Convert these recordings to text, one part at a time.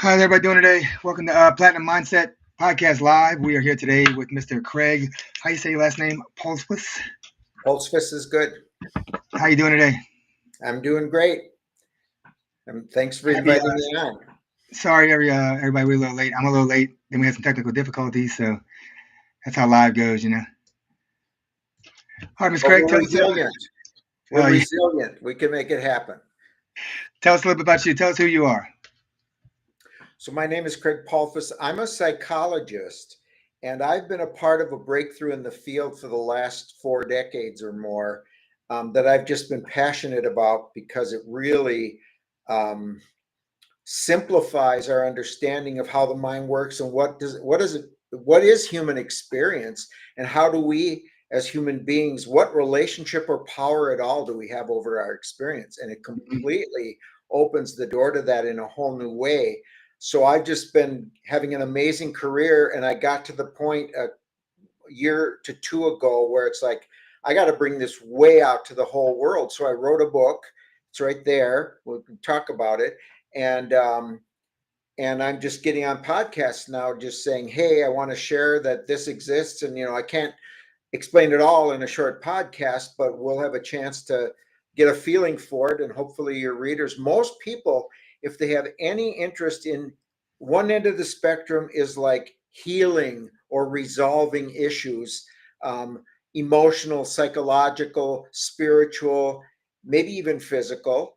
How's everybody doing today? Welcome to Platinum Mindset Podcast Live. We are here today with Mr. Craig. How you say your last name? Polsfuss? Polsfuss is good. How you doing today? I'm doing great. Thanks for inviting me on. Sorry, everybody, we're a little late. I'm a little late. Then we had some technical difficulties, so that's how live goes, you know. All right, Mr. Craig, we're resilient. We're resilient. We can make it happen. Tell us a little bit about you. Tell us who you are. So my name is Craig Polsfuss. I'm a psychologist, and I've been a part of a breakthrough in the field for the last 4 decades or more that I've just been passionate about because it really simplifies our understanding of how the mind works and what is human experience, and how do we as human beings, what relationship or power at all do we have over our experience? And it completely opens the door to that in a whole new way. So I've just been having an amazing career, and I got to the point a year to 2 ago where it's like, I got to bring this way out to the whole world. So I wrote a book. It's right there. We can talk about it. And I'm just getting on podcasts now, just saying, hey, I want to share that this exists. And, I can't explain it all in a short podcast, but we'll have a chance to get a feeling for it. And hopefully your readers, most people, if they have any interest in one end of the spectrum, is like healing or resolving issues, emotional, psychological, spiritual, maybe even physical.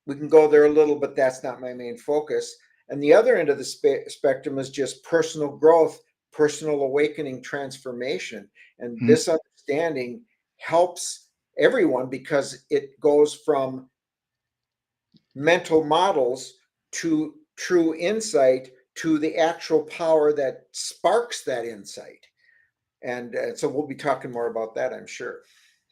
We can go there a little, but that's not my main focus. And the other end of the spectrum is just personal growth, personal awakening, transformation. And this understanding helps everyone because it goes from mental models to true insight to the actual power that sparks that insight. And so we'll be talking more about that, I'm sure.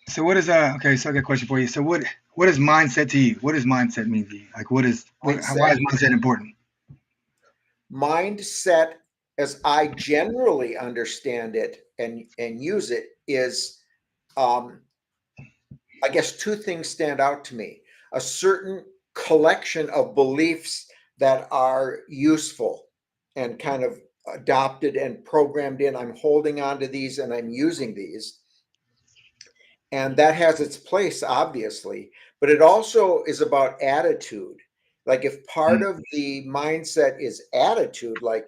So what is okay? So I got a question for you. So what is mindset to you? What does mindset mean to you? Like why is mindset important? Mindset, as I generally understand it and use it, is I guess 2 things stand out to me. A certain collection of beliefs that are useful and kind of adopted and programmed in. I'm holding on to these and I'm using these. And that has its place, obviously, but it also is about attitude. Like if part of the mindset is attitude, like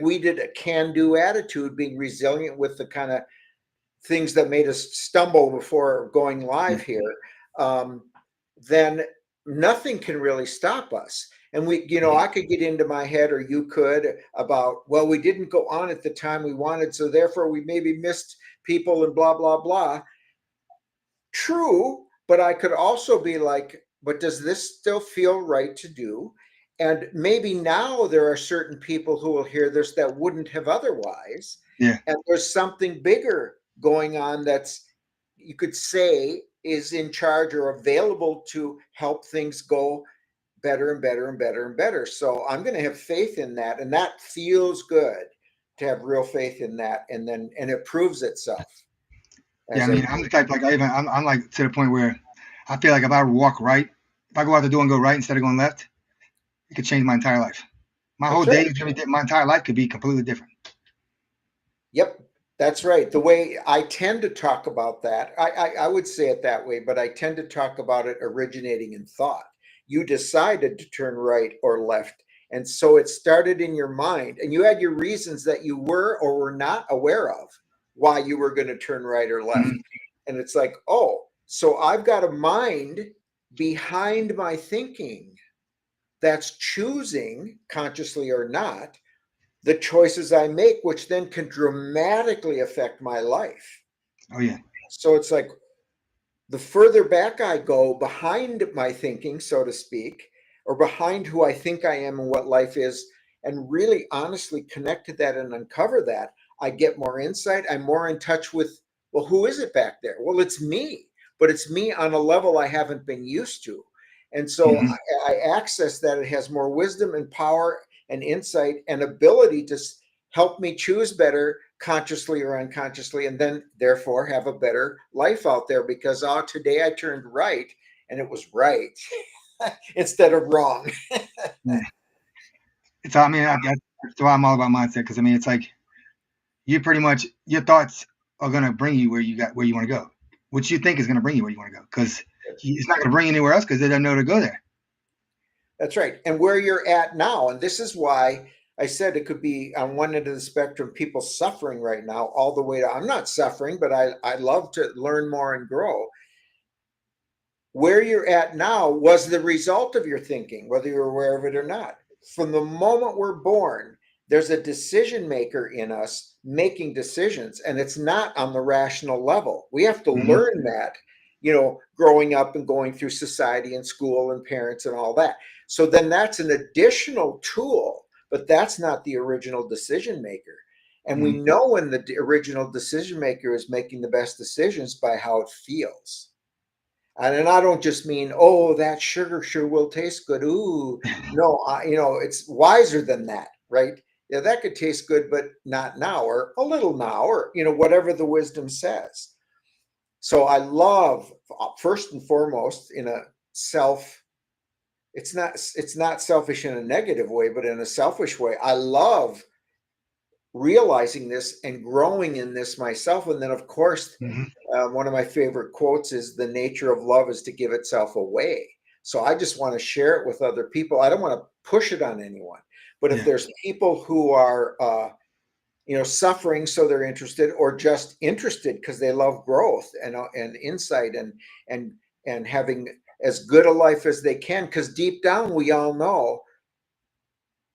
we did a can-do attitude, being resilient with the kind of things that made us stumble before going live here, then nothing can really stop us. And I could get into my head, or you could, about, well, we didn't go on at the time we wanted, so therefore we maybe missed people and blah, blah, blah. True, but I could also be like, but does this still feel right to do? And maybe now there are certain people who will hear this that wouldn't have otherwise. Yeah. And there's something bigger going on that's, you could say, is in charge or available to help things go better and better and better and better. So I'm going to have faith in that. And that feels good to have real faith in that. And it proves itself. Yeah, I mean, I'm the type, like, I'm like to the point where I feel like if I walk right, if I go out the door and go right instead of going left, it could change my entire life. My whole day, my entire life could be completely different. Yep, that's right. The way I tend to talk about that, I would say it that way, but I tend to talk about it originating in thought. You decided to turn right or left, and so it started in your mind, and you had your reasons that you were or were not aware of why you were going to turn right or left. And it's like, oh, so I've got a mind behind my thinking that's choosing, consciously or not, the choices I make, which then can dramatically affect my life. Oh, yeah. So it's like the further back I go behind my thinking, so to speak, or behind who I think I am and what life is, and really honestly connect to that and uncover that, I get more insight. I'm more in touch with, well, who is it back there? Well, it's me, but it's me on a level I haven't been used to. And so I access that. It has more wisdom and power and insight and ability to help me choose better, consciously or unconsciously, and then therefore have a better life out there because today I turned right and it was right instead of wrong. It's, I mean, that's why I'm all about mindset. Because I mean, it's like you pretty much your thoughts are gonna bring you where you want to go. What you think is gonna bring you where you want to go. Because it's not gonna bring you anywhere else because they don't know to go there. That's right. And where you're at now, and this is why I said it could be on one end of the spectrum, people suffering right now, all the way to I'm not suffering, but I love to learn more and grow. Where you're at now was the result of your thinking, whether you're aware of it or not. From the moment we're born, there's a decision maker in us making decisions, and it's not on the rational level. We have to Mm-hmm. learn that, growing up and going through society and school and parents and all that. So then that's an additional tool, but that's not the original decision maker. And we Mm-hmm. know when the original decision maker is making the best decisions by how it feels. And I don't just mean, oh, that sugar sure will taste good. Ooh, no, it's wiser than that, right? Yeah, that could taste good, but not now, or a little now, or whatever the wisdom says. So I love, first and foremost, in a self. It's not selfish in a negative way, but in a selfish way. I love realizing this and growing in this myself. And then, of course, Mm-hmm. one of my favorite quotes is the nature of love is to give itself away. So I just want to share it with other people. I don't want to push it on anyone. But if Yeah. there's people who are, suffering, so they're interested, or just interested because they love growth and insight and and having as good a life as they can, because deep down we all know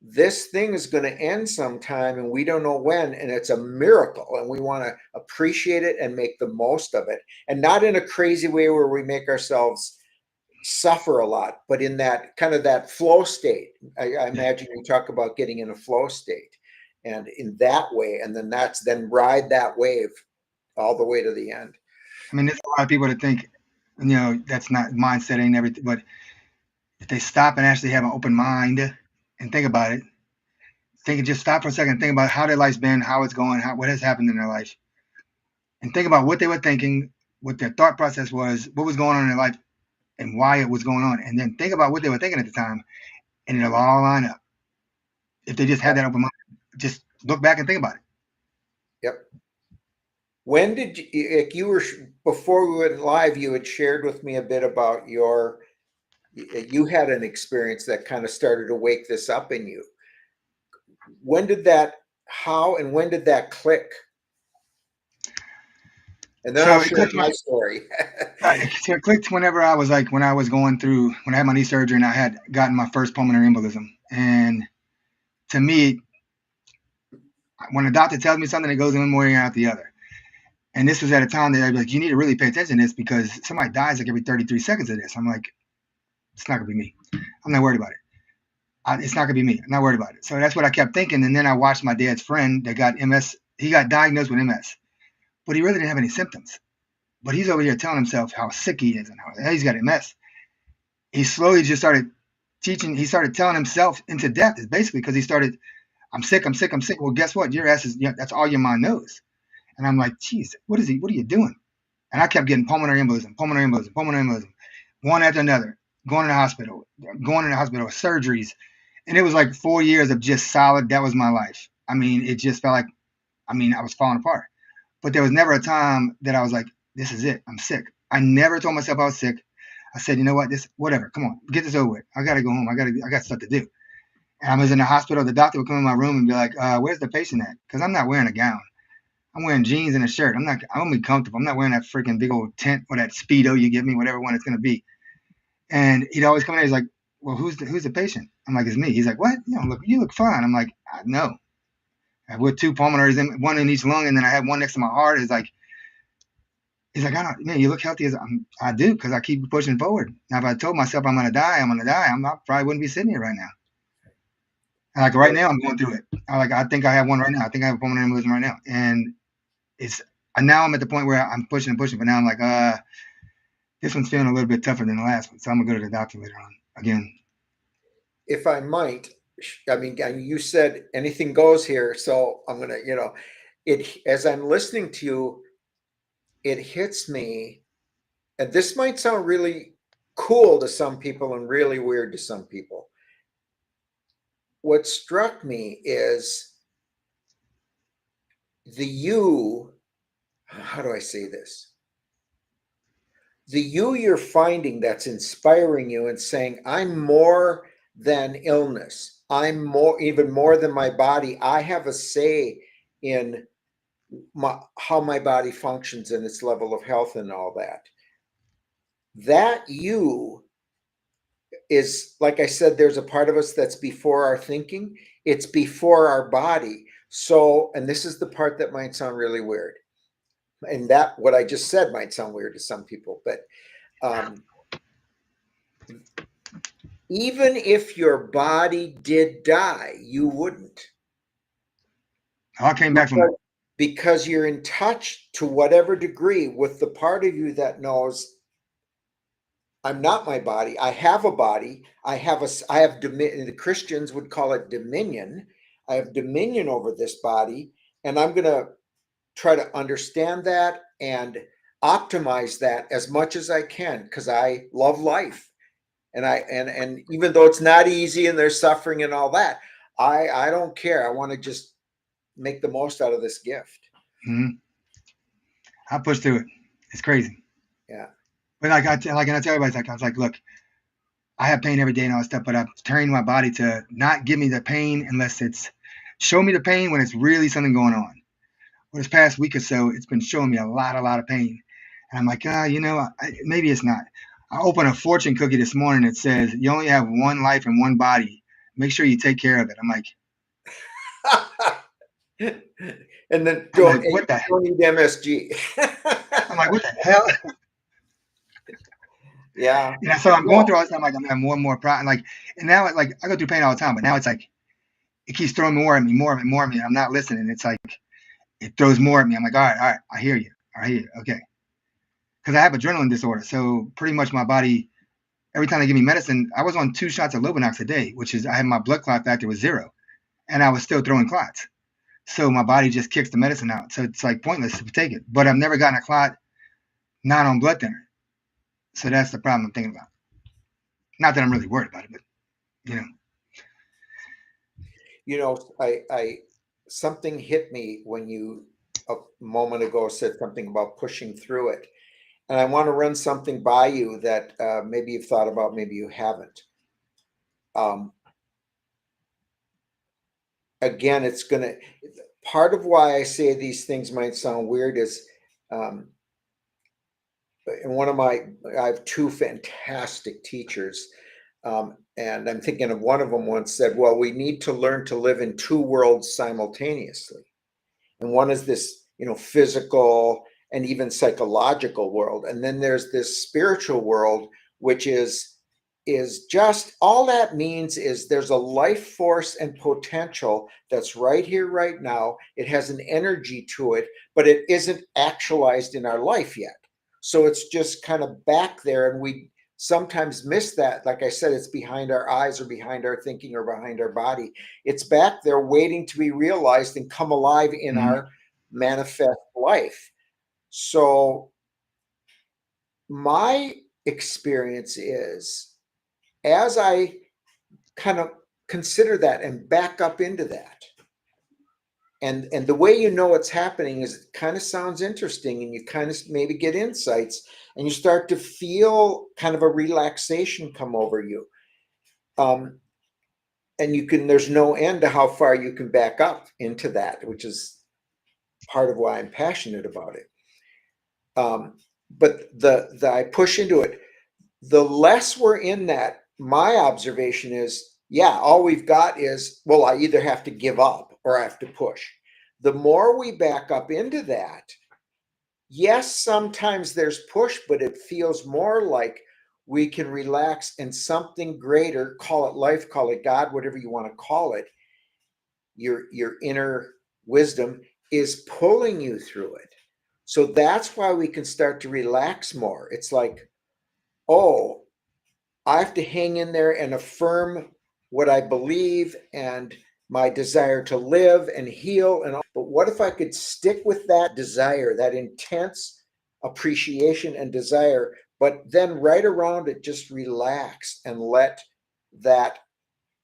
this thing is going to end sometime and we don't know when, and it's a miracle, and we want to appreciate it and make the most of it, and not in a crazy way where we make ourselves suffer a lot, but in that kind of that flow state. I Yeah. imagine you talk about getting in a flow state, and in that way, and then ride that wave all the way to the end. I mean, there's a lot of people that think, that's not mindset ain't everything. But if they stop and actually have an open mind and think about it, just stop for a second, think about how their life's been, how it's going, what has happened in their life, and think about what they were thinking, what their thought process was, what was going on in their life, and why it was going on, and then think about what they were thinking at the time, and it'll all line up. If they just had Yep. that open mind, just look back and think about it. Yep. When did you were before we went live, you had shared with me a bit about you had an experience that kind of started to wake this up in you. When did that, how and when did that click? And then I'll So it share clicked my story. so it clicked whenever I was like when I was going through when I had my knee surgery and I had gotten my first pulmonary embolism. And to me, when a doctor tells me something, it goes in one way and out the other. And this was at a time that I'd be like, you need to really pay attention to this because somebody dies like every 33 seconds of this. I'm like, it's not gonna be me. I'm not worried about it. It's not gonna be me. I'm not worried about it. So that's what I kept thinking. And then I watched my dad's friend that got MS. He got diagnosed with MS, but he really didn't have any symptoms. But he's over here telling himself how sick he is and how he's got MS. He slowly just started teaching. He started telling himself into death. Is basically because he started, I'm sick, I'm sick, I'm sick. Well, guess what? Your ass is, that's all your mind knows. And I'm like, geez, what is he? What are you doing? And I kept getting pulmonary embolism, pulmonary embolism, pulmonary embolism, one after another, going to the hospital, surgeries. And it was like 4 years of just solid. That was my life. I mean, it just felt like, I was falling apart. But there was never a time that I was like, this is it. I'm sick. I never told myself I was sick. I said, you know what, this, whatever, come on, get this over with. I got to go home. I got stuff to do. And I was in the hospital. The doctor would come in my room and be like, where's the patient at? Because I'm not wearing a gown. I'm wearing jeans and a shirt. I'm gonna be comfortable. I'm not wearing that freaking big old tent or that Speedo you give me, whatever one it's gonna be. And he'd always come in. He's like, "Well, who's the patient?" I'm like, "It's me." He's like, "What? You look fine." I'm like, "No." I have with two pulmonaries, one in each lung, and then I have one next to my heart. He's like, "I don't, man, you look healthy as I do because I keep pushing forward. Now, if I told myself I'm gonna die, I'm gonna die. I probably wouldn't be sitting here right now. And like right now, I'm going through it. I think I have one right now. I think I have a pulmonary embolism right now, and it's now I'm at the point where I'm pushing and pushing, but now I'm like, this one's feeling a little bit tougher than the last one, so I'm gonna go to the doctor later on again. If I might, I mean, you said anything goes here, so I'm gonna, it as I'm listening to you, it hits me, and this might sound really cool to some people and really weird to some people. what struck me is the you, how do I say this? The you're finding that's inspiring you and saying, I'm more than illness. I'm more, even more than my body. I have a say in how my body functions and its level of health and all that. That you is, like I said, there's a part of us that's before our thinking. It's before our body. So, and this is the part that might sound really weird. And that what I just said might sound weird to some people, but even if your body did die, you wouldn't. I came back from it. Because you're in touch to whatever degree with the part of you that knows I'm not my body. I have a body. I have the Christians would call it dominion. I have dominion over this body, and I'm going to try to understand that and optimize that as much as I can because I love life. And even though it's not easy and there's suffering and all that, I don't care. I want to just make the most out of this gift. Mm-hmm. I push through it. It's crazy. Yeah. But I tell everybody, I was like, look, I have pain every day and all that stuff, but I've trained my body to not give me the pain unless it's show me the pain when it's really something going on. Well, this past week or so, it's been showing me a lot of pain. And I'm like, maybe it's not. I opened a fortune cookie this morning. It says, you only have one life and one body. Make sure you take care of it. I'm like, and then don't what the hell? Need MSG. I'm like, what the hell? Yeah. And so I'm going through all this time, like I'm having more and more problem. Like, and now like I go through pain all the time, but now it's like it keeps throwing more at me. And I'm not listening. It's like it throws more at me. I'm like, all right, I hear you. Okay. Because I have adrenaline disorder, so pretty much my body, every time they give me medicine, I was on 2 shots of Lobanox a day, which is I had my blood clot factor was 0, and I was still throwing clots. So my body just kicks the medicine out. So it's like pointless to take it. But I've never gotten a clot not on blood thinner. So that's the problem I'm thinking about. Not that I'm really worried about it, but I something hit me when you a moment ago said something about pushing through it, and I want to run something by you that maybe you've thought about, maybe you haven't. Again, it's gonna. Part of why I say these things might sound weird is, and I have 2 fantastic teachers. And I'm thinking of one of them once said, well, we need to learn to live in 2 worlds simultaneously. And one is this, physical and even psychological world. And then there's this spiritual world, which is just all that means is there's a life force and potential that's right here, right now. It has an energy to it, but it isn't actualized in our life yet. So it's just kind of back there, and we sometimes miss that. Like I said, it's behind our eyes or behind our thinking or behind our body. It's back there waiting to be realized and come alive in our manifest life. So my experience is, as I kind of consider that and back up into that, and the way it's happening is it kind of sounds interesting, and you kind of maybe get insights, and you start to feel kind of a relaxation come over you. And there's no end to how far you can back up into that, which is part of why I'm passionate about it. But I push into it. The less we're in that, my observation is, all we've got is, well, I either have to give up or I have to push. The more we back up into that, yes, sometimes there's push, but it feels more like we can relax and something greater, call it life, call it God, whatever you want to call it, your inner wisdom is pulling you through it. So that's why we can start to relax more. It's like, oh, I have to hang in there and affirm what I believe and my desire to live and heal. But what if I could stick with that desire, that intense appreciation and desire, but then right around it, just relax and let that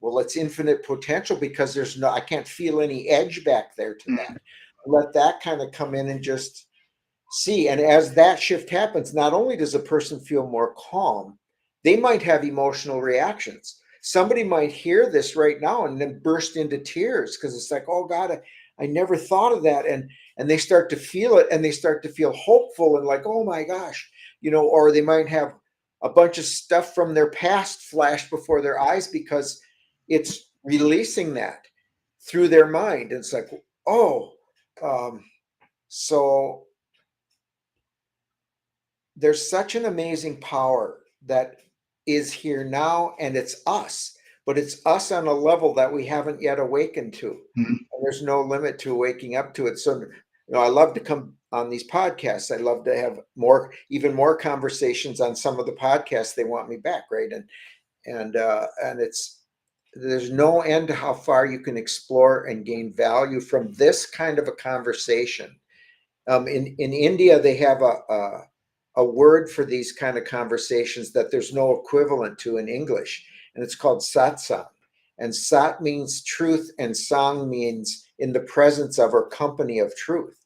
Well, it's infinite potential because I can't feel any edge back there to that. Let that kind of come in and just see. And as that shift happens, not only does a person feel more calm, they might have emotional reactions. Somebody might hear this right now and then burst into tears because it's like, oh God, I never thought of that. And they start to feel it, and they start to feel hopeful and like, oh my gosh, or they might have a bunch of stuff from their past flash before their eyes because it's releasing that through their mind. It's like, oh, so there's such an amazing power that is here now, and it's us, but it's us on a level that we haven't yet awakened to. Mm-hmm. There's no limit to waking up to it. So, I love to come on these podcasts. I love to have even more conversations on some of the podcasts. They want me back, right? And there's no end to how far you can explore and gain value from this kind of a conversation. In India, they have a word for these kind of conversations that there's no equivalent to in English, and it's called satsang. And sat means truth, and sang means in the presence of or company of truth.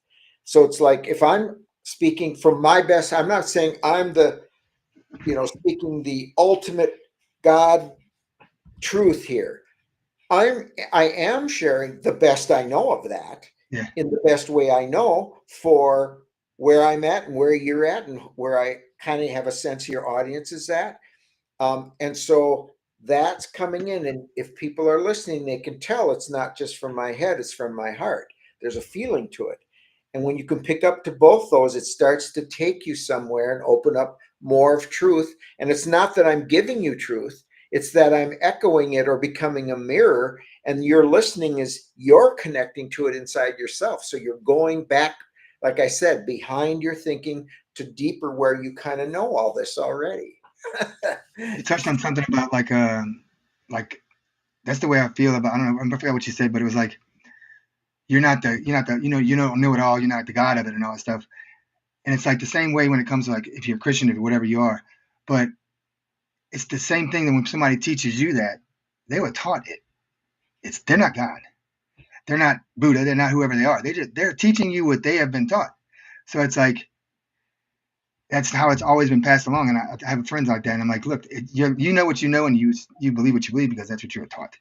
So it's like, if I'm speaking from my best, I'm not saying I'm speaking the ultimate God truth here. I am sharing the best I know of that, in the best way I know for where I'm at and where you're at and where I kind of have a sense of your audience is at. And so that's coming in. And if people are listening, they can tell it's not just from my head, it's from my heart. There's a feeling to it. And when you can pick up to both those, it starts to take you somewhere and open up more of truth. And it's not that I'm giving you truth, it's that I'm echoing it or becoming a mirror, and you're listening is you're connecting to it inside yourself. So you're going back, like I said, behind your thinking to deeper where you kind of know all this already. You touched on something about like that's the way I feel about, I don't know, I forgot what you said, but it was like, you don't know it all, you're not the God of it and all that stuff. And it's like the same way when it comes to, like, if you're a Christian or whatever you are, but it's the same thing that when somebody teaches you that, they were taught it. They're not God. They're not Buddha. They're not whoever they are. They're teaching you what they have been taught. So it's like, that's how it's always been passed along. And I have friends like that, and I'm like, look, you know what you know, and you believe what you believe because that's what you were taught.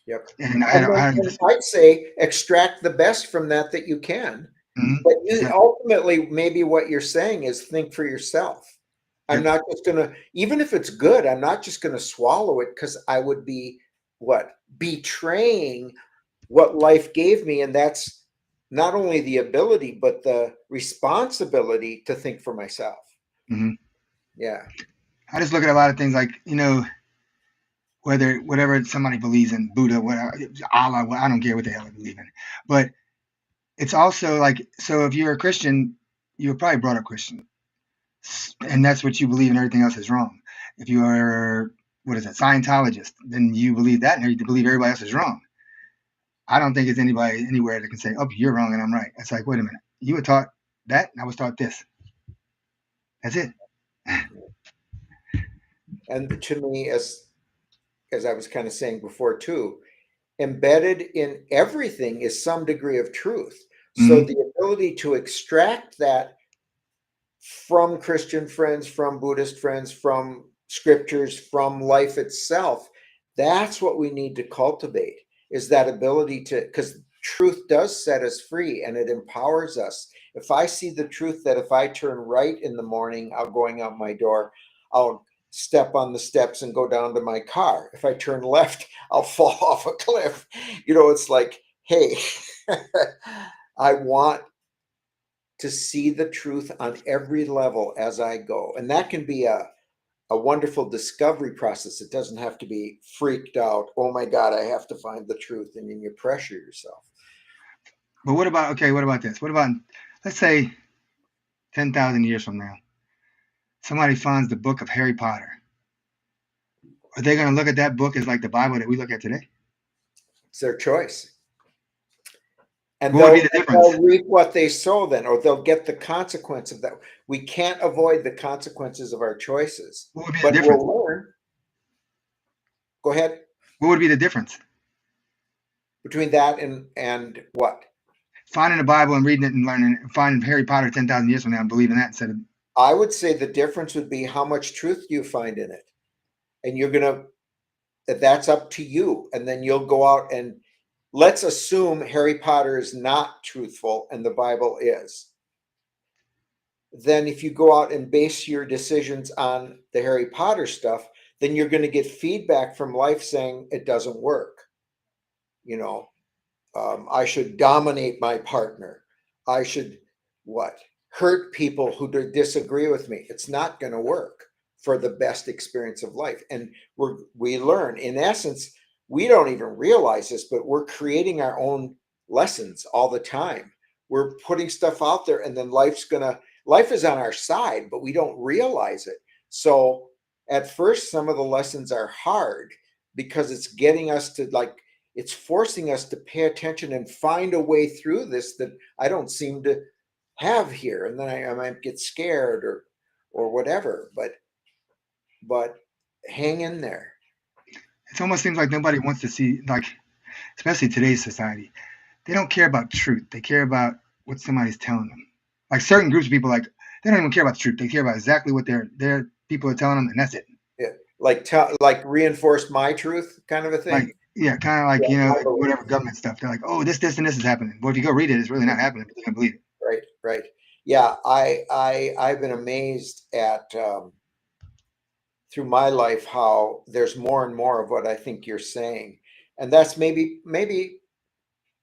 Yep. And I'd say extract the best from that you can. Mm-hmm. But ultimately, maybe what you're saying is think for yourself. I'm not just going to, even if it's good, I'm not just going to swallow it, because I would be betraying what life gave me. And that's not only the ability, but the responsibility to think for myself. Mm-hmm. Yeah. I just look at a lot of things like, whatever somebody believes in, Buddha, Allah, I don't care what the hell they believe in. But it's also like, so if you're a Christian, you were probably brought up Christian, and that's what you believe, and everything else is wrong. If you are, Scientologist, then you believe that, and you believe everybody else is wrong. I don't think there's anybody anywhere that can say, oh, you're wrong and I'm right. It's like, wait a minute, you were taught that, and I was taught this. That's it. And to me, as I was kind of saying before too, embedded in everything is some degree of truth. So the ability to extract that from Christian friends, from Buddhist friends, from scriptures, from life itself, that's what we need to cultivate, is that ability to, because truth does set us free and it empowers us. If I see the truth that if I turn right in the morning, going out my door, I'll step on the steps and go down to my car. If I turn left, I'll fall off a cliff. It's like, hey, I want to see the truth on every level as I go. And that can be a wonderful discovery process. It doesn't have to be freaked out. Oh my God, I have to find the truth. And then you pressure yourself. But what about this? What about, let's say, 10,000 years from now, somebody finds the book of Harry Potter. Are they going to look at that book as like the Bible that we look at today? It's their choice. And what would be the difference? They'll reap what they sow then, or they'll get the consequence of that. We can't avoid the consequences of our choices. What would be the difference? We'll learn. Go ahead. What would be the difference? Between that and what? Finding the Bible and reading it and learning it, finding Harry Potter 10,000 years from now and believing that instead of. I would say the difference would be how much truth you find in it. And you're going to, that's up to you. And then you'll go out and let's assume Harry Potter is not truthful and the Bible is. Then if you go out and base your decisions on the Harry Potter stuff, then you're going to get feedback from life saying it doesn't work. You know, I should dominate my partner. I should what? Hurt people who disagree with me. It's not going to work for the best experience of life. And we learn, in essence, we don't even realize this, but we're creating our own lessons all the time. We're putting stuff out there, and then life is on our side, but we don't realize it. So at first, some of the lessons are hard because it's getting us to it's forcing us to pay attention and find a way through this that I don't seem to have here. And then I might get scared or whatever, but hang in there. It almost seems like nobody wants to see, like, especially today's society, they don't care about truth. They care about what somebody's telling them. Like certain groups of people, like they don't even care about the truth. They care about exactly what their people are telling them, and that's it. Yeah, like reinforce my truth kind of a thing. Like yeah, kind of like like whatever government stuff. They're like, oh, this, and this is happening. Well, if you go read it, it's really not happening. But they can believe it. Right. Yeah, I've been amazed at through my life how there's more and more of what I think you're saying, and that's maybe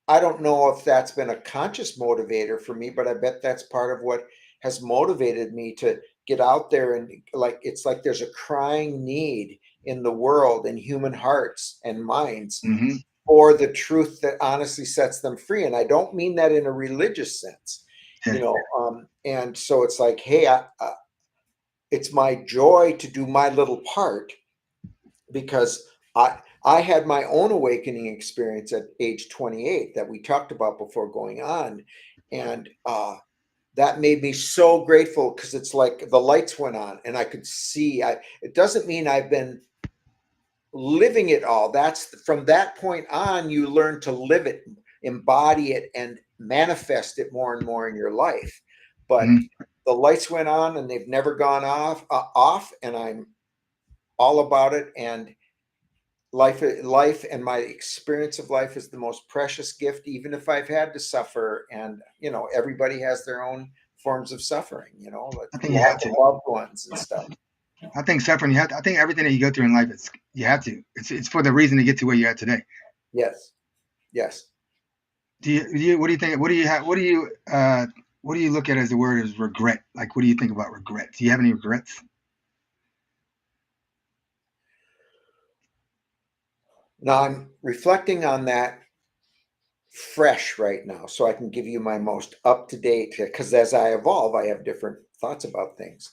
I don't know if that's been a conscious motivator for me, but I bet that's part of what has motivated me to get out there and it's like there's a crying need in the world, in human hearts and minds, for the truth that honestly sets them free. And I don't mean that in a religious sense, and so it's like, hey, it's my joy to do my little part because I had my own awakening experience at age 28 that we talked about before going on. And that made me so grateful because it's like the lights went on and I could see. It doesn't mean I've been living it all. That's from that point on, you learn to live it, embody it, and manifest it more and more in your life. But the lights went on and they've never gone off, and I'm all about it. And life and my experience of life is the most precious gift, even if I've had to suffer. And everybody has their own forms of suffering, I think you have to. Loved ones and stuff. I think suffering, I think everything that you go through in life, you have to. It's for the reason to get to where you're at today. Yes. What do you think? What do you look at as the word as regret? Like, what do you think about regret? Do you have any regrets? Now I'm reflecting on that fresh right now, so I can give you my most up-to-date, because as I evolve, I have different thoughts about things.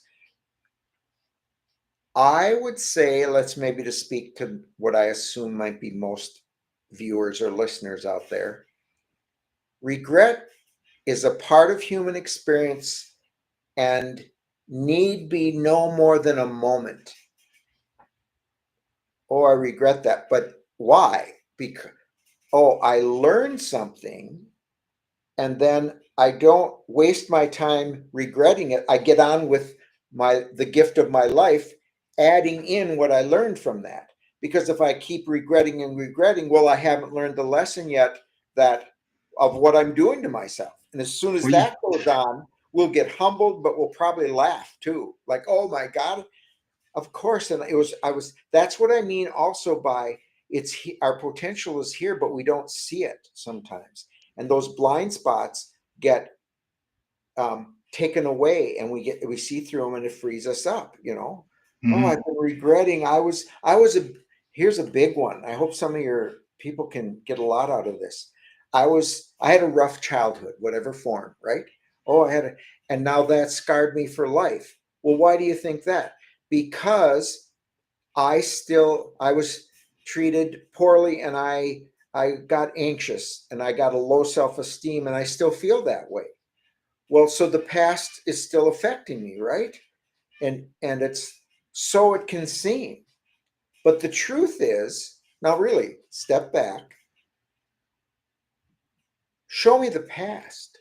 I would say, let's maybe to speak to what I assume might be most viewers or listeners out there. Regret is a part of human experience and need be no more than a moment. Oh, I regret that. But why? Because, I learned something, and then I don't waste my time regretting it. I get on with the gift of my life, adding in what I learned from that. Because if I keep regretting and regretting, well, I haven't learned the lesson yet of what I'm doing to myself. And as soon as that goes on, we'll get humbled, but we'll probably laugh too. Like, oh my God, of course. And that's what I mean also by our potential is here, but we don't see it sometimes. And those blind spots get taken away, and we see through them, and it frees us up. Oh, I've been regretting. Here's a big one. I hope some of your people can get a lot out of this. I had a rough childhood, whatever form, right? And now that scarred me for life. Well, why do you think that? Because I was treated poorly, and I got anxious, and I got a low self-esteem, and I still feel that way. Well, so the past is still affecting me, right? And it's so it can seem. But the truth is, Now, really, step back. Show me the past.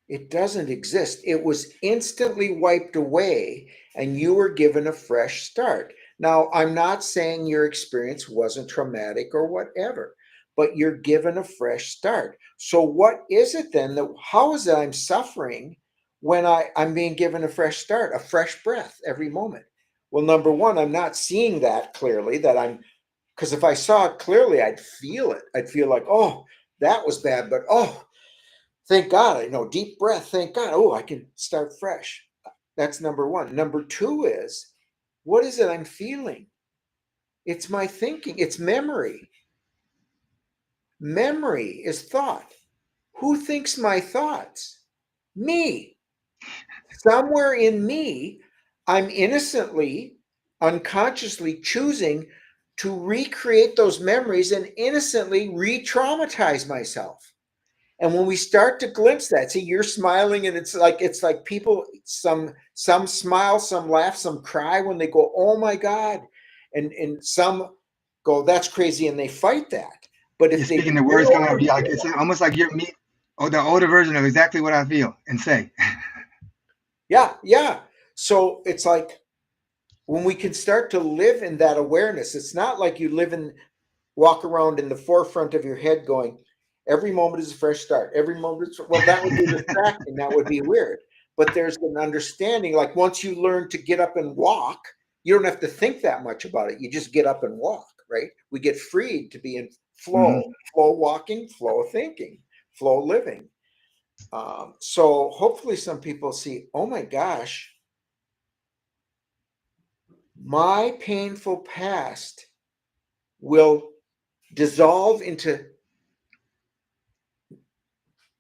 It doesn't exist. It was instantly wiped away, and you were given a fresh start. Now, I'm not saying your experience wasn't traumatic or whatever, but you're given a fresh start. So, what is it then that, how is it I'm suffering when I'm being given a fresh start, a fresh breath every moment? Well, number one, I'm not seeing that clearly, because if I saw it clearly, I'd feel it. I'd feel like, oh, that was bad, but oh, thank God, I know, deep breath, thank God. Oh, I can start fresh. That's number one. Number two is, what is it I'm feeling? It's my thinking, it's memory. Memory is thought. Who thinks my thoughts? Me. Somewhere in me, I'm innocently, unconsciously choosing to recreate those memories and innocently re-traumatize myself. And when we start to glimpse that, see, you're smiling, and it's like people, some smile, some laugh, some cry when they go, "Oh my God," and some go, "That's crazy," and they fight that. But You're if they speaking the words come out. Like it's almost like you're me, or the older version of exactly what I feel and say. yeah, yeah. So it's like when we can start to live in that awareness, it's not like you walk around in the forefront of your head going, every moment is a fresh start. Every moment is, well, that would be distracting. That would be weird. But there's an understanding, like once you learn to get up and walk, you don't have to think that much about it. You just get up and walk, right? We get freed to be in flow, Mm-hmm. flow walking, flow thinking, flow living. So hopefully some people see, oh my gosh, my painful past will dissolve into,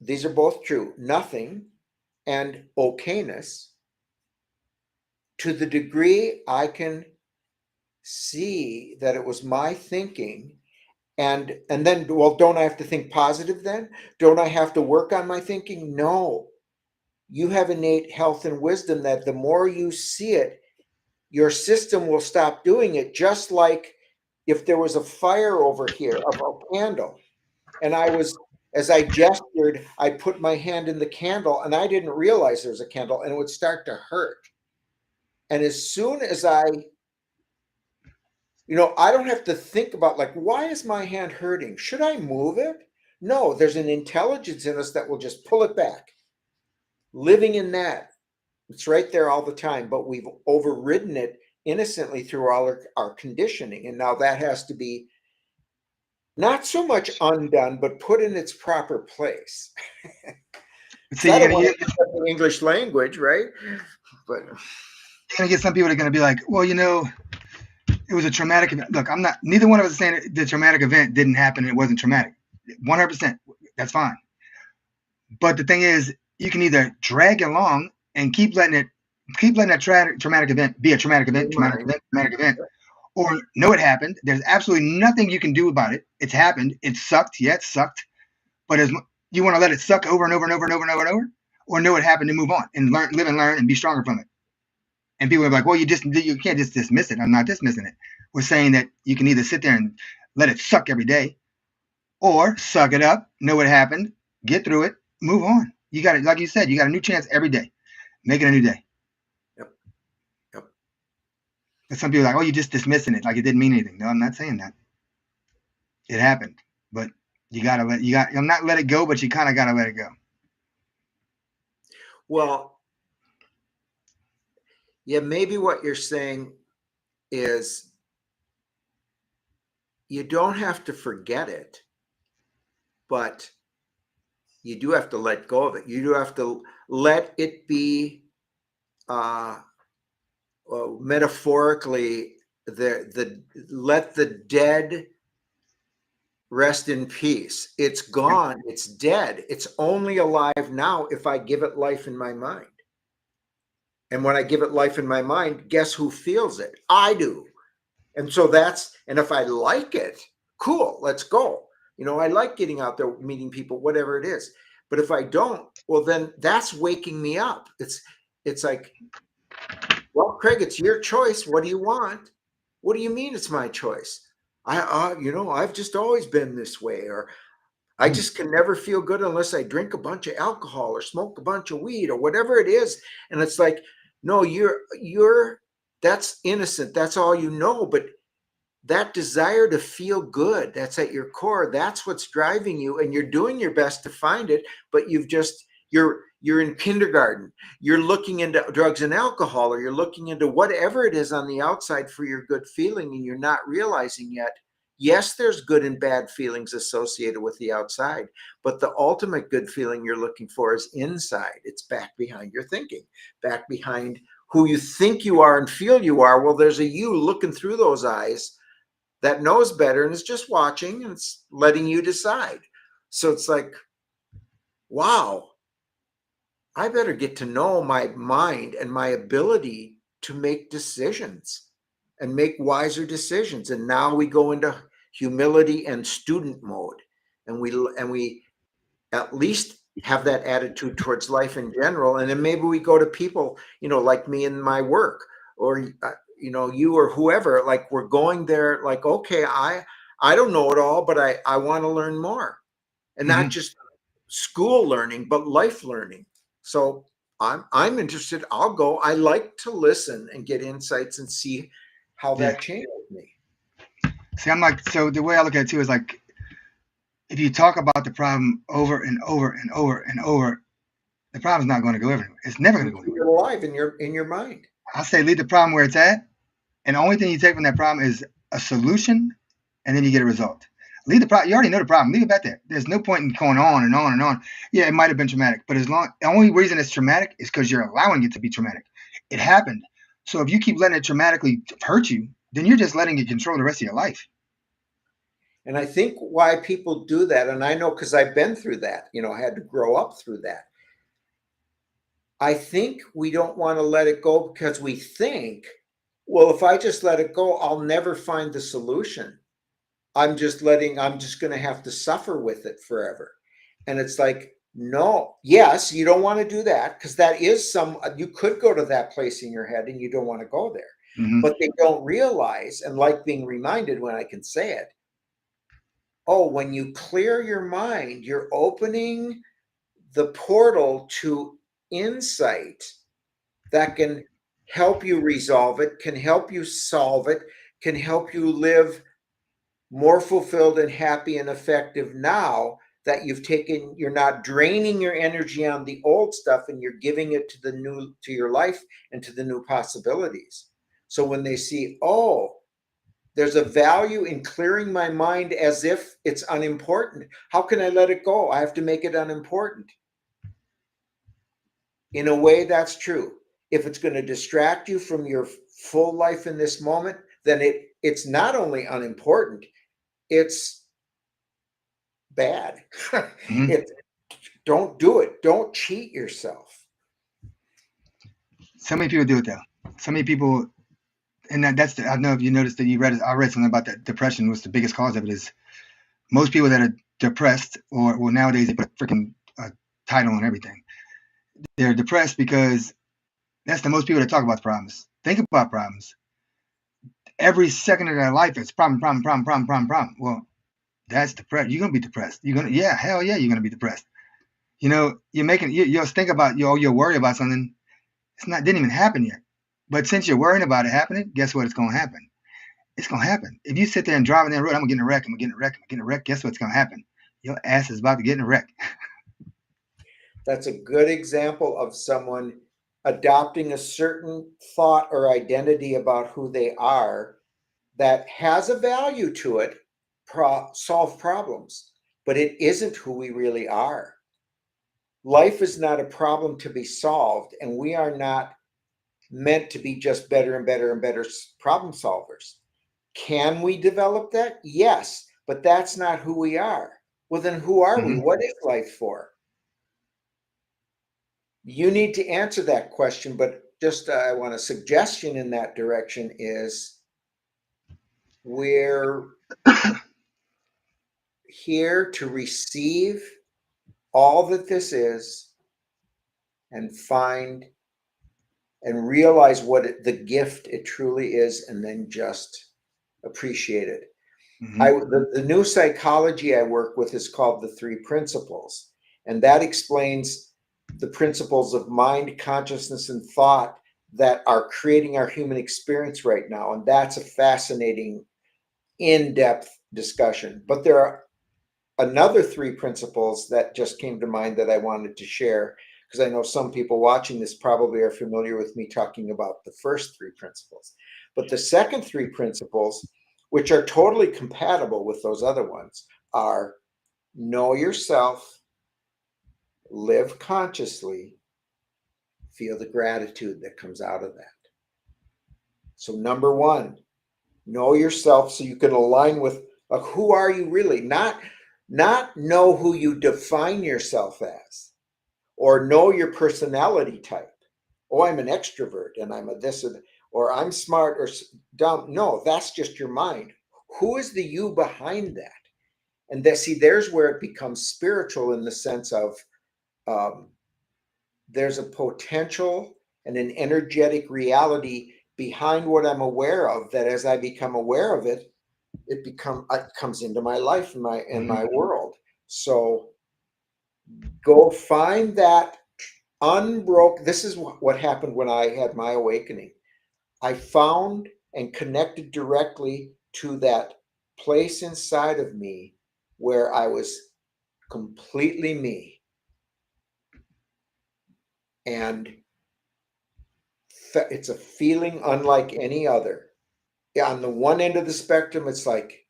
these are both true, nothing and okayness, to the degree I can see that it was my thinking. And then, well, don't I have to think positive then? Don't I have to work on my thinking? No. You have innate health and wisdom that the more you see it, your system will stop doing it. Just like if there was a fire over here of a candle, and as I gestured, I put my hand in the candle and I didn't realize there was a candle, and it would start to hurt. And as soon as I don't have to think about, like, why is my hand hurting? Should I move it? No, there's an intelligence in us that will just pull it back. Living in that, it's right there all the time, but we've overridden it innocently through all our conditioning. And now that has to be not so much undone, but put in its proper place. See, So I you're don't gonna want get to use the English language, right? But some people that are gonna be like, well, it was a traumatic event. Look, I'm not. Neither one of us is saying the traumatic event didn't happen and it wasn't traumatic. 100%. That's fine. But the thing is, you can either drag it along and keep letting that traumatic event be a traumatic event, or know it happened. There's absolutely nothing you can do about it. It's happened. It sucked. Yeah, it sucked. But you want to let it suck over and over and over and over and over and over, or know it happened and move on and live and learn and be stronger from it. And people are like, well, you can't just dismiss it. I'm not dismissing it. We're saying that you can either sit there and let it suck every day, or suck it up, know what happened, get through it, move on. You got it, like you said, you got a new chance every day. Make it a new day. yep, yep. But some people are like, oh, you're just dismissing it like it didn't mean anything. No, I'm not saying that. It happened, but I'm not let it go, but you kind of gotta let it go. Well, yeah, maybe what you're saying is you don't have to forget it, but you do have to let go of it. You do have to let it be, metaphorically, let the dead rest in peace. It's gone. It's dead. It's only alive now if I give it life in my mind. And when I give it life in my mind, guess who feels it? I do. And so and if I like it, cool, let's go. I like getting out there, meeting people, whatever it is. But if I don't, well, then that's waking me up. It's like, well, Craig, it's your choice. What do you want? What do you mean it's my choice? I've just always been this way, or I just can never feel good unless I drink a bunch of alcohol or smoke a bunch of weed or whatever it is. And it's like, no, that's innocent. That's all you know. But that desire to feel good, that's at your core. That's what's driving you. And you're doing your best to find it, but you're in kindergarten. You're looking into drugs and alcohol, or you're looking into whatever it is on the outside for your good feeling, and you're not realizing yet. Yes, there's good and bad feelings associated with the outside, but the ultimate good feeling you're looking for is inside. It's back behind your thinking, back behind who you think you are and feel you are. Well, there's a you looking through those eyes that knows better and is just watching, and it's letting you decide. So it's like, wow, I better get to know my mind and my ability to make decisions and make wiser decisions. And now we go into humility and student mode, and we at least have that attitude towards life in general. And then maybe we go to people, like me in my work, or you or whoever, like we're going there like, okay, I don't know it all, but I want to learn more, and not just school learning, but life learning. So I'm interested. I'll go. I like to listen and get insights and see how that changes me. See, so the way I look at it too is like, if you talk about the problem over and over and over and over, the problem's not going to go anywhere. It's never going to go anywhere. You're alive in your mind. I say leave the problem where it's at, and the only thing you take from that problem is a solution, and then you get a result. Leave the problem. You already know the problem. Leave it back there. There's no point in going on and on and on. Yeah, it might have been traumatic, but the only reason it's traumatic is because you're allowing it to be traumatic. It happened. So if you keep letting it traumatically hurt you, then you're just letting it control the rest of your life. And I think why people do that, and I know because I've been through that, I had to grow up through that. I think we don't want to let it go because we think, well, if I just let it go, I'll never find the solution. I'm just going to have to suffer with it forever. And it's like, no, yes, you don't want to do that, because that is you could go to that place in your head and you don't want to go there. But they don't realize, and like being reminded when I can say it, when you clear your mind, you're opening the portal to insight that can help you resolve it, can help you solve it, can help you live more fulfilled and happy and effective now that you're not draining your energy on the old stuff, and you're giving it to your life and to the new possibilities. So when they see, there's a value in clearing my mind as if it's unimportant. How can I let it go? I have to make it unimportant. In a way, that's true. If it's going to distract you from your full life in this moment, then it's not only unimportant, it's bad. Don't do it. Don't cheat yourself. So many people do it though. So many people, and I don't know if you noticed that I read something about that depression was the biggest cause of it. Is most people that are depressed, or well, nowadays they put a freaking title on everything. They're depressed because that's the most people that talk about the problems. Think about problems. Every second of their life it's problem. Well, that's depressed. You're gonna be depressed. Hell yeah, you're gonna be depressed. You'll think about you'll worry about something. Didn't even happen yet. But since you're worrying about it happening, guess what? It's gonna happen. It's gonna happen. If you sit there and driving down the road, I'm gonna get in a wreck. I'm getting a wreck. Guess what's gonna happen? Your ass is about to get in a wreck. That's a good example of someone adopting a certain thought or identity about who they are that has a value to it, solve problems, but it isn't who we really are. Life is not a problem to be solved, and we are not meant to be just better and better and better problem solvers. Can we develop that? Yes, but that's not who we are. Well, then who are we? What is life for? You need to answer that question, but just I want a suggestion in that direction is we're here to receive all that this is and find and realize the gift it truly is, and then just appreciated. Mm-hmm. The new psychology I work with is called the three principles, and that explains the principles of mind, consciousness, and thought that are creating our human experience right now. And that's a fascinating, in-depth discussion. But there are another three principles that just came to mind that I wanted to share, because I know some people watching this probably are familiar with me talking about the first three principles. But the second three principles, which are totally compatible with those other ones, are know yourself, live consciously, feel the gratitude that comes out of that. So number one, know yourself so you can align with who are you really, not know who you define yourself as, or know your personality type. Oh, I'm an extrovert and I'm a this, or I'm smart or dumb. No, that's just your mind. Who is the you behind that? And that, see, there's where it becomes spiritual, in the sense of there's a potential and an energetic reality behind what I'm aware of, that as I become aware of it, it comes into my life and my world. So go find that unbroken. This is what happened when I had my awakening. I found and connected directly to that place inside of me where I was completely me. And it's a feeling unlike any other. On the one end of the spectrum, it's like,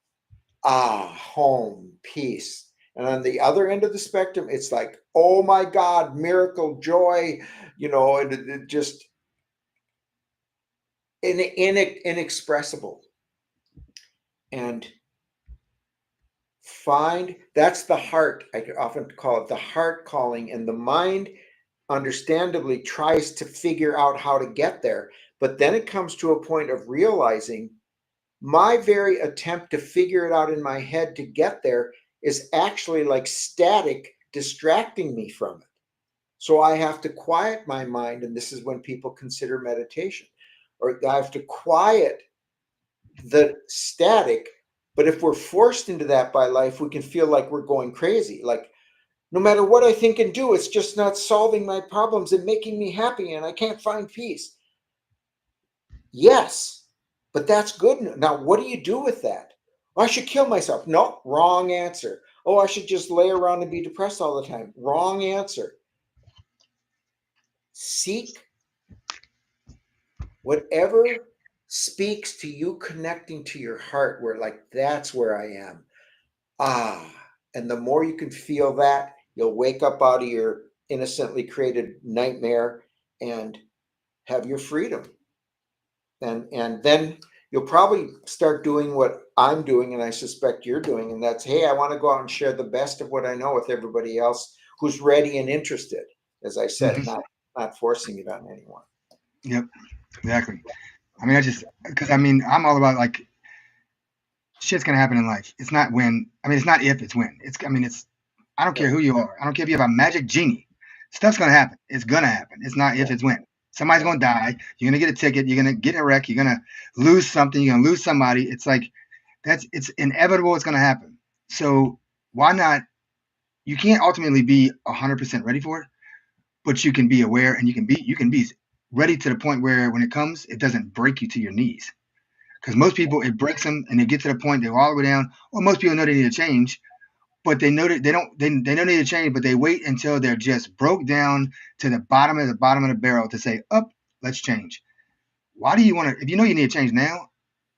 home, peace. And on the other end of the spectrum, it's like, oh my God, miracle, joy, and it just inexpressible. And that's the heart. I often call it the heart calling, and the mind understandably tries to figure out how to get there. But then it comes to a point of realizing my very attempt to figure it out in my head to get there is actually like static, distracting me from it. So I have to quiet my mind, and this is when people consider meditation, or I have to quiet the static. But if we're forced into that by life, we can feel like we're going crazy. Like, no matter what I think and do, it's just not solving my problems and making me happy, and I can't find peace. Yes, but that's good. Now, what do you do with that? Oh, I should kill myself. No, wrong answer. Oh, I should just lay around and be depressed all the time. Wrong answer. Seek whatever speaks to you, connecting to your heart, where like, that's where I am. And the more you can feel that, you'll wake up out of your innocently created nightmare and have your freedom. And then you'll probably start doing what I'm doing, and I suspect you're doing, and that's, hey, I want to go out and share the best of what I know with everybody else who's ready and interested. As I said, not forcing it on anyone. Yep, exactly. I mean, because I'm all about, like, shit's gonna happen in life. It's not when. I mean, it's not if, it's when. It's. I don't care who you are. I don't care if you have a magic genie. Stuff's gonna happen. It's gonna happen. It's not if, it's when. Somebody's gonna die. You're gonna get a ticket. You're gonna get in a wreck. You're gonna lose something. You're gonna lose somebody. It's like it's inevitable. It's gonna happen. So why not? You can't ultimately be 100% ready for it, but you can be aware, and you can be ready to the point where when it comes, it doesn't break you to your knees. Because most people, it breaks them, and they get to the point, they go all the way down. Or most people know they need to change, but they know that they don't. They know they need to change, but they wait until they're just broke down to the bottom of the barrel to say, "Up, let's change." Why do you want to? If you know you need to change now,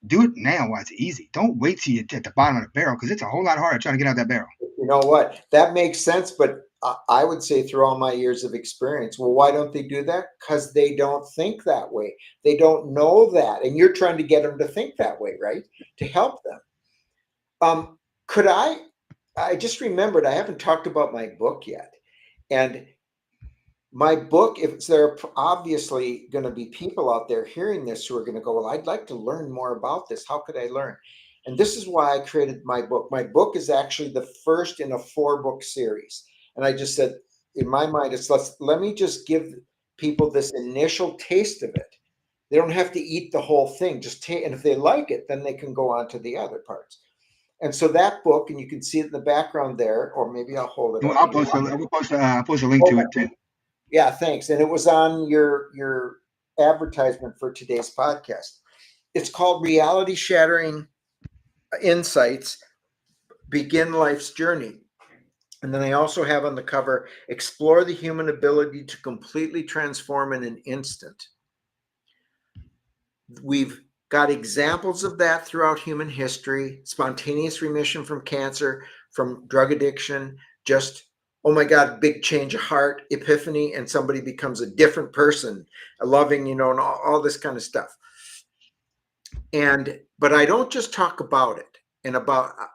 do it now while it's easy. Don't wait till you're at the bottom of the barrel, because it's a whole lot harder trying to get out that barrel. You know what? That makes sense, but I would say, through all my years of experience, well, why don't they do that? Because they don't think that way. They don't know that, and you're trying to get them to think that way, right? To help them. Could I just remembered, I haven't talked about my book yet. And my book, if there are obviously going to be people out there hearing this who are going to go, well, I'd like to learn more about this. How could I learn? And this is why I created my book. My book is actually the first in a 4-book series. And I just said, in my mind, let me just give people this initial taste of it. They don't have to eat the whole thing. Just take, and if they like it, then they can go on to the other parts. And so that book, and you can see it in the background there, or maybe I'll hold it up. I'll post a link to it too. Yeah, thanks. And it was on your advertisement for today's podcast. It's called Reality Shattering Insights, Begin Life's Journey. And then I also have on the cover, Explore the Human Ability to Completely Transform in an Instant. We've got examples of that throughout human history: spontaneous remission from cancer, from drug addiction, just, oh my God, big change of heart, epiphany, and somebody becomes a different person, a loving, and all this kind of stuff. But I don't just talk about it.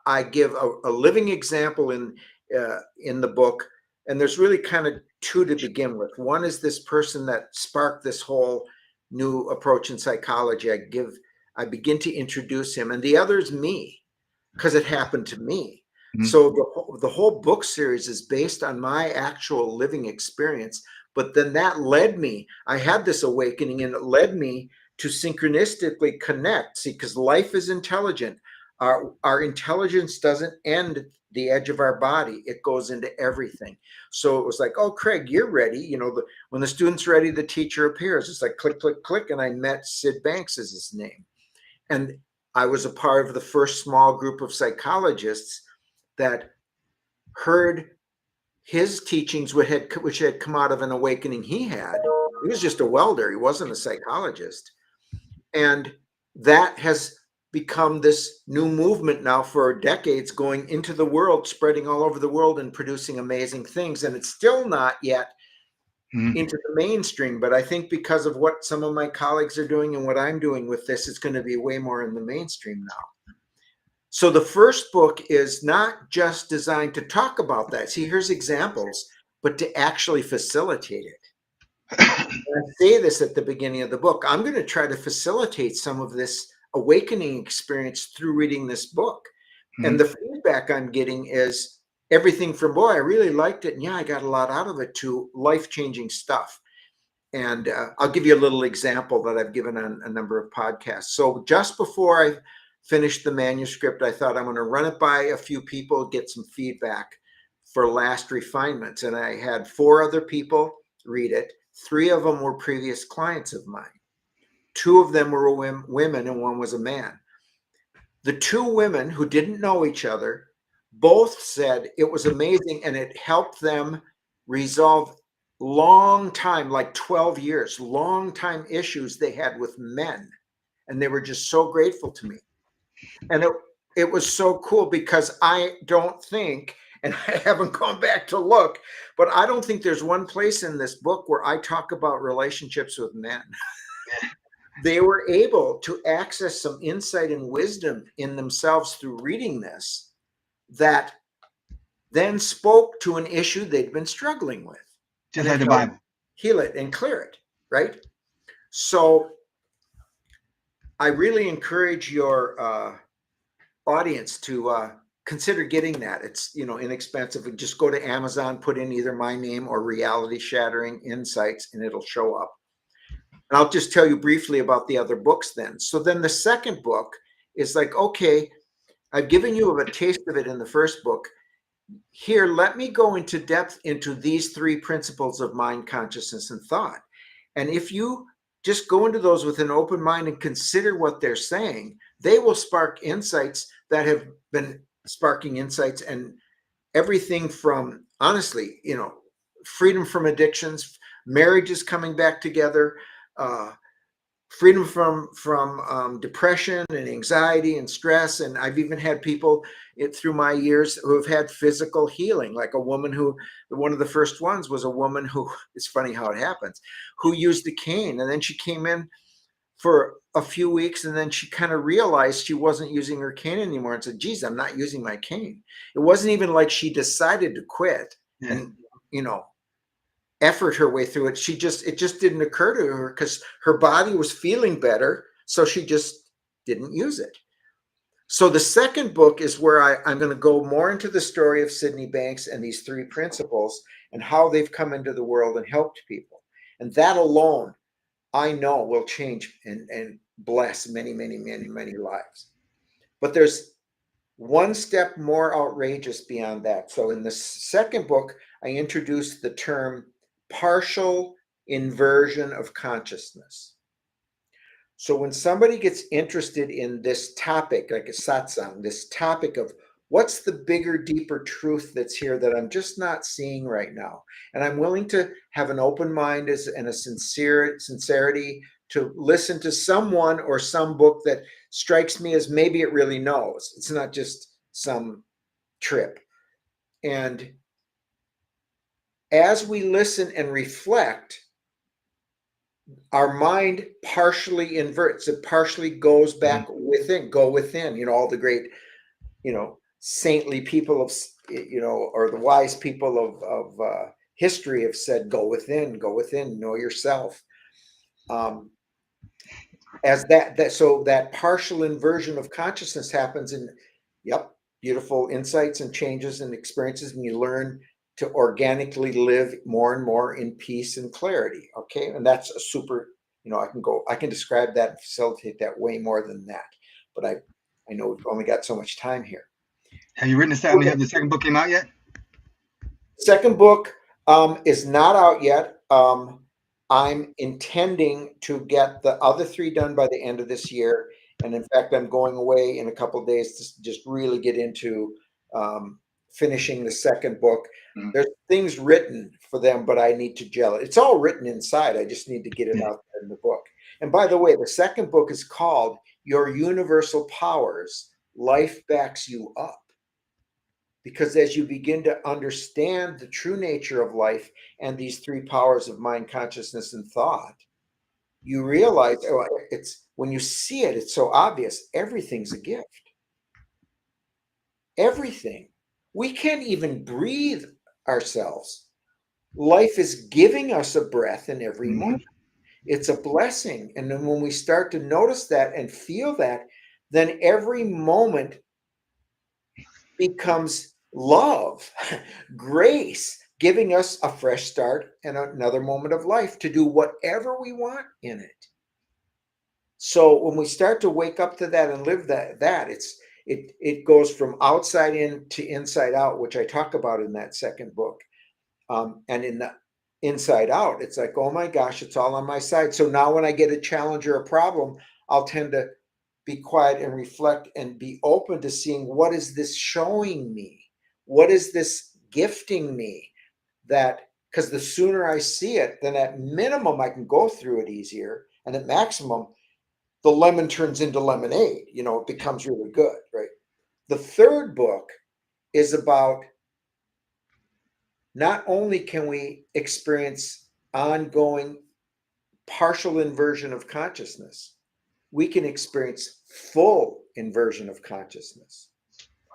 I give a living example in the book, and there's really kind of two to begin with. One is this person that sparked this whole new approach in psychology. I begin to introduce him, and the other is me, because it happened to me. Mm-hmm. So the whole book series is based on my actual living experience. But then that led me, I had this awakening, and it led me to synchronistically connect. See, because life is intelligent. Our intelligence doesn't end the edge of our body. It goes into everything. So it was like, oh, Craig, you're ready. When the student's ready, the teacher appears. It's like click, click, click. And I met Sid Banks as his name. And I was a part of the first small group of psychologists that heard his teachings, which had come out of an awakening he had. He was just a welder. He wasn't a psychologist. And that has become this new movement now for decades, going into the world, spreading all over the world and producing amazing things. And it's still not yet into the mainstream, but I think because of what some of my colleagues are doing and what I'm doing with this, it's going to be way more in the mainstream now. So the first book is not just designed to talk about that. See, here's examples, but to actually facilitate it. I say this at the beginning of the book. I'm going to try to facilitate some of this awakening experience through reading this book. Mm-hmm. And the feedback I'm getting is everything from, boy, I really liked it. And yeah, I got a lot out of it, to life-changing stuff. And I'll give you a little example that I've given on a number of podcasts. So just before I finished the manuscript, I thought I'm going to run it by a few people, get some feedback for last refinements. And I had 4 other people read it. 3 of them were previous clients of mine. 2 of them were women and 1 was a man. The 2 women who didn't know each other both said it was amazing, and it helped them resolve long time, like 12 years, long time issues they had with men. And they were just so grateful to me. And it was so cool, because I don't think, and I haven't gone back to look, but I don't think there's one place in this book where I talk about relationships with men. They were able to access some insight and wisdom in themselves through reading this, that then spoke to an issue they'd been struggling with. Just like the Bible. Heal it and clear it, right? So I really encourage your audience to consider getting that. It's, inexpensive. Just go to Amazon, put in either my name or Reality Shattering Insights, and it'll show up. And I'll just tell you briefly about the other books then. So then the second book is like, okay, I've given you a taste of it in the first book. Here, let me go into depth into these 3 principles of mind, consciousness, and thought. And if you just go into those with an open mind and consider what they're saying, they will spark insights that have been sparking insights, and everything from, honestly, freedom from addictions, marriages coming back together, freedom from depression and anxiety and stress. And I've even had people through my years who have had physical healing, like a woman who, one of the first ones was a woman who, it's funny how it happens, who used a cane. And then she came in for a few weeks, and then she kind of realized she wasn't using her cane anymore and said, geez, I'm not using my cane. It wasn't even like she decided to quit and, effort her way through it. It just didn't occur to her, because her body was feeling better. So she just didn't use it. So the second book is where I'm going to go more into the story of Sydney Banks and these 3 principles and how they've come into the world and helped people. And that alone I know will change and bless many, many, many, many lives. But there's one step more outrageous beyond that. So in the second book, I introduced the term partial inversion of consciousness. So when somebody gets interested in this topic, like a satsang, this topic of what's the bigger, deeper truth that's here that I'm just not seeing right now, and I'm willing to have an open mind and a sincerity to listen to someone or some book that strikes me as maybe it really knows. It's not just some trip. And as we listen and reflect, our mind partially inverts. It partially goes back within, go within, all the great, saintly people of, or the wise people of history have said, go within, know yourself. As so that partial inversion of consciousness happens, and beautiful insights and changes and experiences, and you learn to organically live more and more in peace and clarity. Okay. And that's a super, I can describe that and facilitate that way more than that. But I know we've only got so much time here. Have you written this out? Have the second book came out yet? Second book is not out yet. I'm intending to get the other 3 done by the end of this year. And in fact, I'm going away in a couple of days to just really get into finishing the second book. There's things written for them, but I need to gel it. It's all written inside. I just need to get it out there in the book. And by the way, the second book is called Your Universal Powers, Life Backs You Up. Because as you begin to understand the true nature of life and these 3 powers of mind, consciousness, and thought, you realize it's when you see it, it's so obvious. Everything's a gift. Everything. We can't even breathe ourselves. Life is giving us a breath in every moment. It's a blessing. And then when we start to notice that and feel that, then every moment becomes love, grace, giving us a fresh start and another moment of life to do whatever we want in it. So when we start to wake up to that and live that it goes from outside in to inside out, which I talk about in that second book. And in the inside out, it's like, oh my gosh, it's all on my side. So now when I get a challenge or a problem, I'll tend to be quiet and reflect and be open to seeing, what is this showing me? What is this gifting me? That, because the sooner I see it, then at minimum I can go through it easier, and at maximum the lemon turns into lemonade. It becomes really good, right? The third book is about, not only can we experience ongoing partial inversion of consciousness, we can experience full inversion of consciousness.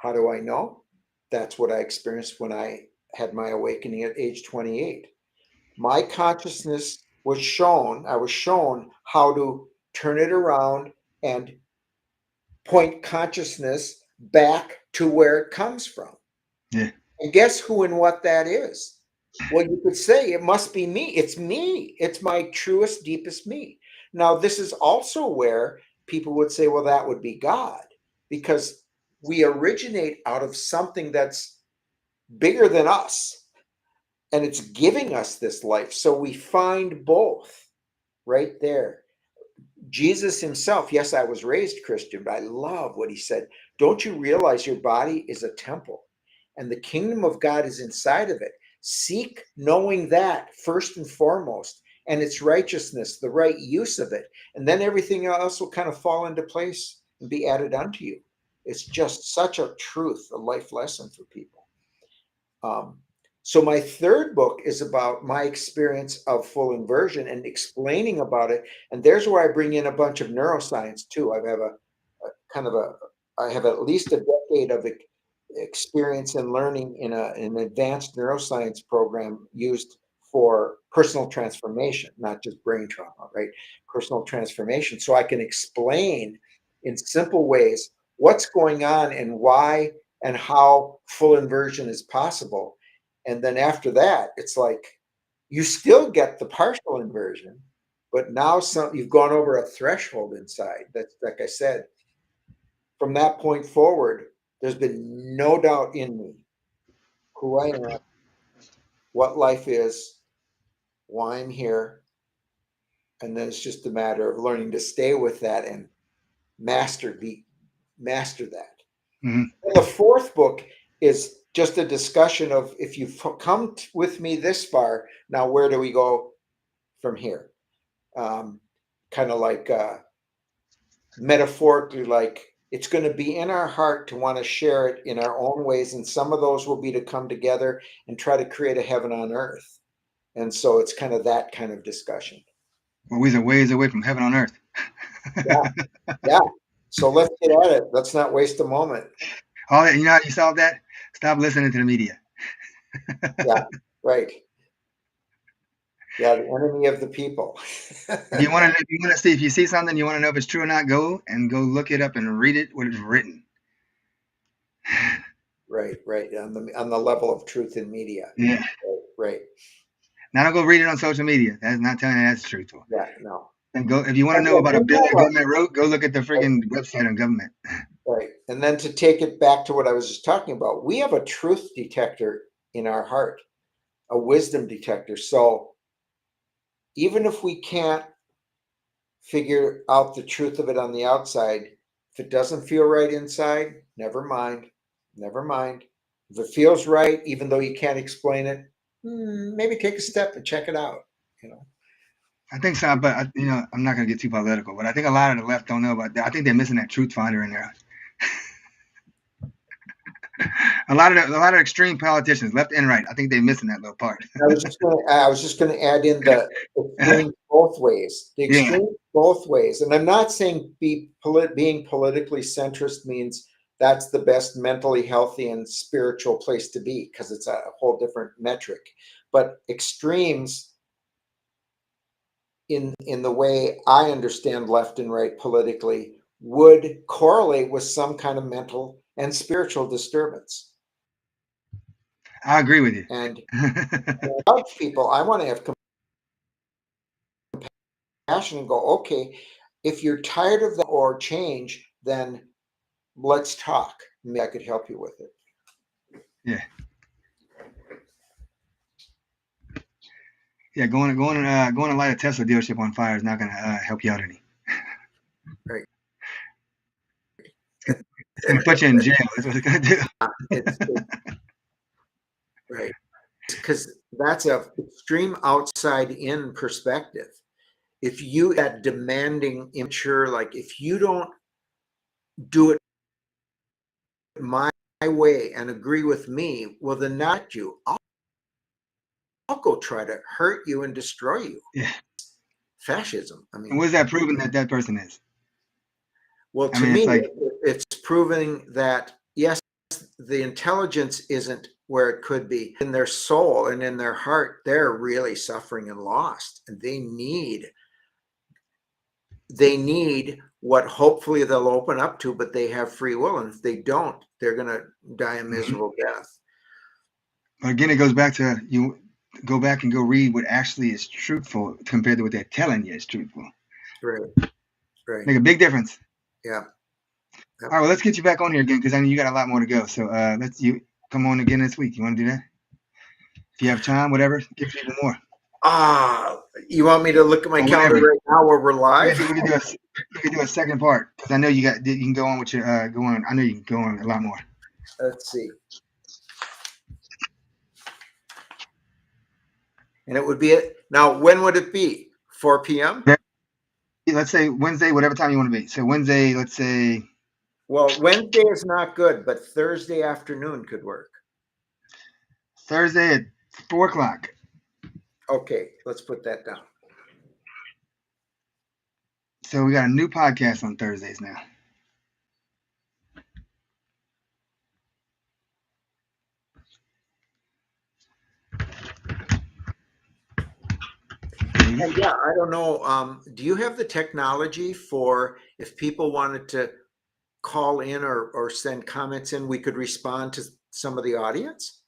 How do I know? That's what I experienced when I had my awakening at age 28. My consciousness was shown, I was shown how to turn it around and point consciousness back to where it comes from. Yeah. And guess who and what that is? Well, you could say it must be me. It's me. It's my truest, deepest me. Now, this is also where people would say, well, that would be God, because we originate out of something that's bigger than us, and it's giving us this life. So we find both right there. Jesus himself, yes, I was raised Christian, but I love what he said. Don't you realize your body is a temple and the kingdom of God is inside of it? Seek knowing that first and foremost, and its righteousness, the right use of it. And then everything else will kind of fall into place and be added unto you. It's just such a truth, a life lesson for people. So my third book is about my experience of full inversion and explaining about it. And there's where I bring in a bunch of neuroscience too. I have at least a decade of experience and learning in an advanced neuroscience program used for personal transformation, not just brain trauma, right? Personal transformation. So I can explain in simple ways what's going on and why and how full inversion is possible. And then after that, it's like you still get the partial inversion, But now you've gone over a threshold inside. That's like I said, from that point forward, there's been no doubt in me who I am, what life is, why I'm here. And then it's just a matter of learning to stay with that and master that. Mm-hmm. And the fourth book is just a discussion of, if you've come with me this far, now where do we go from here? Kind of like metaphorically, like it's going to be in our heart to want to share it in our own ways, and some of those will be to come together and try to create a heaven on earth. And so it's kind of that kind of discussion. Well, we're ways away from heaven on earth. Yeah. So let's get at it. Let's not waste a moment. All that, you know how you solve that? Stop listening to the media. Yeah, right. Yeah, the enemy of the people. If you want to see, if you see something, you want to know if it's true or not, go look it up and read it what it's written. Right. On the level of truth in media. Yeah. Right. Now don't go read it on social media. That's not telling you that's truthful. Yeah, no. And go, if you want to know about a bill the government wrote, go look at the freaking website on government. Right. And then to take it back to what I was just talking about, we have a truth detector in our heart, a wisdom detector. So even if we can't figure out the truth of it on the outside, if it doesn't feel right inside, never mind. If it feels right, even though you can't explain it, maybe take a step and check it out. I think so, but I'm not going to get too political, but I think a lot of the left don't know about that. I think they're missing that truth finder in there. a lot of extreme politicians, left and right, I think they're missing that little part. I was just going to add in the extreme both ways. The extreme both ways, and I'm not saying being politically centrist means that's the best mentally healthy and spiritual place to be, because it's a whole different metric. But extremes, in the way I understand left and right politically, would correlate with some kind of mental and spiritual disturbance. I agree with you. And people, I want to have compassion and go, okay, if you're tired of that or change, then let's talk. Maybe I could help you with it. Yeah. Yeah, going to light a Tesla dealership on fire is not going to help you out any. Right. It's going to put you in jail. That's what it's going to do. Right. Because that's an extreme outside-in perspective. If you that demanding, immature, like if you don't do it my way and agree with me, well, then not you. I'll go try to hurt you and destroy you. Yeah. Fascism. I mean, and what is that proving that person is? Well, to me, it's proving that, yes, the intelligence isn't where it could be. In their soul and in their heart, they're really suffering and lost. And they need what hopefully they'll open up to, but they have free will. And if they don't, they're going to die a miserable death. But again, it goes back to you go back and go read what actually is truthful compared to what they're telling you is truthful. Right. Make a big difference. Yeah. All right, well, let's get you back on here again, because I know you got a lot more to go. So let's you come on again this week. You want to do that? If you have time, whatever, give you even more. You want me to look at my calendar right now where we're live? Yeah, we can do a second part, because I know you can go on with your go on. I know you can go on a lot more. Let's see. And it would be now. When would it be? 4 p.m. Let's say Wednesday, whatever time you want to be. So Wednesday, let's say. Well, Wednesday is not good, but Thursday afternoon could work. Thursday at 4 o'clock. Okay, let's put that down. So we got a new podcast on Thursdays now. And yeah, I don't know. Do you have the technology for if people wanted to call in or send comments in, we could respond to some of the audience?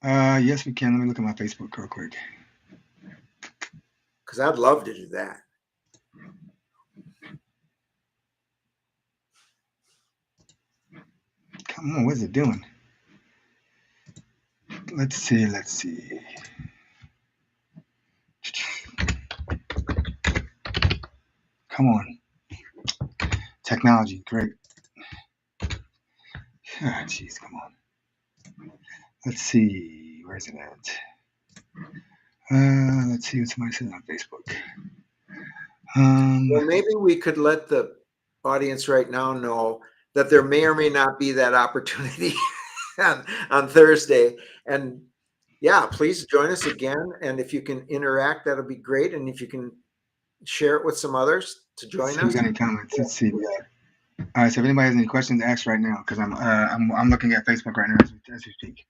Yes, we can. Let me look at my Facebook real quick. Because I'd love to do that. Come on, what's it doing? Let's see. Come on. Technology, great. Jeez, come on. Let's see. Where's it at? Let's see what somebody said on Facebook. Well, maybe we could let the audience right now know that there may or may not be that opportunity on Thursday. And yeah, please join us again. And if you can interact, that'll be great. And if you can share it with some others to join us. We got any comments? Let's see. All right. So if anybody has any questions, ask right now because I'm looking at Facebook right now as we speak.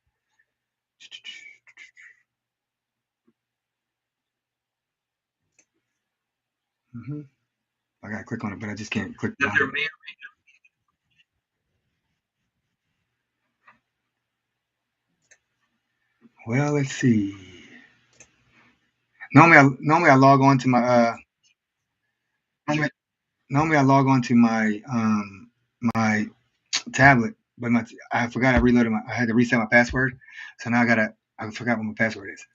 I gotta click on it, but I just can't click on it. Well, let's see. Normally I log on to my normally I log on to my my tablet, but I forgot I reloaded I had to reset my password, so now I forgot what my password is.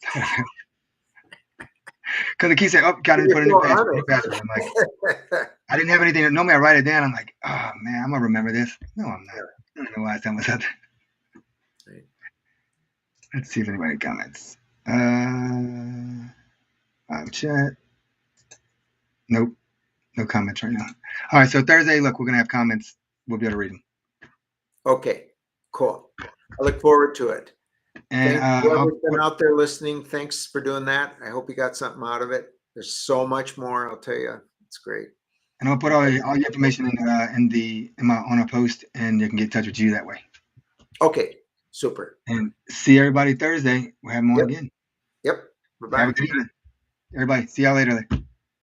Because it keeps saying, "Oh, got to put a new password." I'm like, I didn't have anything. Normally I write it down. I'm like, oh man, I'm gonna remember this. No, I'm not. I don't know why last time was out there. Let's see if anybody comments. Chat. Nope. No comments right now. All right. So Thursday, look, we're going to have comments. We'll be able to read them. Okay, cool. I look forward to it. And whoever's been out there listening, thanks for doing that. I hope you got something out of it. There's so much more. I'll tell you. It's great. And I'll put all your information on a post, and you can get in touch with you that way. Okay, super. And see everybody Thursday. We'll have them on again. Yep. Bye-bye. Have a good evening. Everybody, see y'all later.